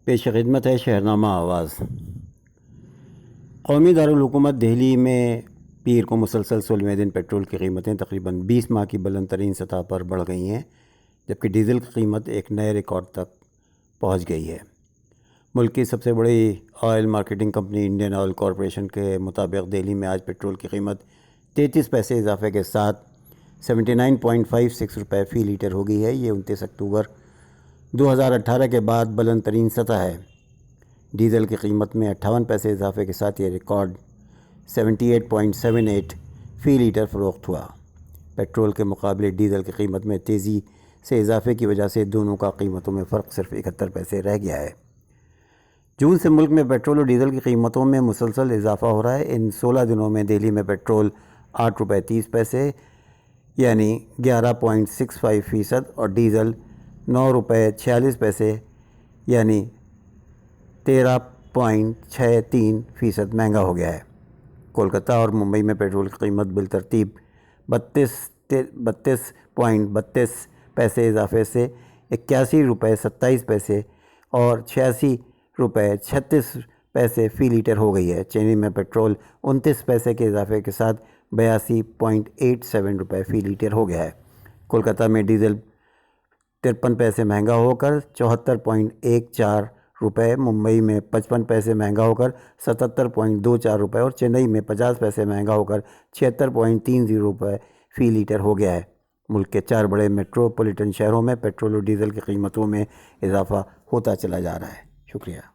पेश खिदमत है शहरनामा आवाज़। कौमी दारुल-हुकूमत दिल्ली में पीर को मुसलसल 16वें दिन पेट्रोल की कीमतें तकरीबन 20 माह की बुलंद तरीन सतह पर बढ़ गई हैं, जबकि डीज़ल की कीमत एक नए रिकॉर्ड तक पहुँच गई है। मुल्क की सबसे बड़ी oil marketing company Indian oil corporation के मुताबिक दिल्ली में आज पेट्रोल की कीमत 33 पैसे इजाफे के साथ 79.56 रुपये फ़ी लीटर हो गई है। ये 29 अक्टूबर 2018 के बाद बुलंद तरीन सतह है। डीज़ल की कीमत में 58 पैसे इजाफे के साथ ये रिकॉर्ड 78.78 फ़ी लीटर फ़रोख्त हुआ। पेट्रोल के मुकाबले डीज़ल की कीमत में तेज़ी से इजाफे की वजह से दोनों का कीमतों में फ़र्क सिर्फ 71 पैसे रह गया है। जून से मुल्क में पेट्रोल और डीज़ल की कीमतों में मुसलसल इजाफा हो रहा है। इन 16 दिनों में दिल्ली में पेट्रोल 8 रुपये 30 पैसे यानी 11.65% और डीज़ल 9 रुपये 46 पैसे यानी 13.63% महंगा हो गया है। कोलकाता और मुंबई में पेट्रोल की कीमत बिलतरतीब 32.32 पैसे इजाफे से 81 रुपये 27 पैसे और 86 रुपये 36 पैसे फ़ी लीटर हो गई है। चीनी में पेट्रोल 29 पैसे के इजाफे के साथ 82.87 रुपये फ़ी लीटर हो गया है। कोलकाता में डीज़ल 53 पैसे महंगा होकर 74.14 रुपये, मुंबई में 55 पैसे महंगा होकर 77.24 रुपये और चेन्नई में 50 पैसे महंगा होकर 76.30 रुपये फ़ी लीटर हो गया है। मुल्क के 4 बड़े मेट्रोपॉलिटन शहरों में पेट्रोल और डीज़ल की कीमतों में इजाफा होता चला जा रहा है। शुक्रिया।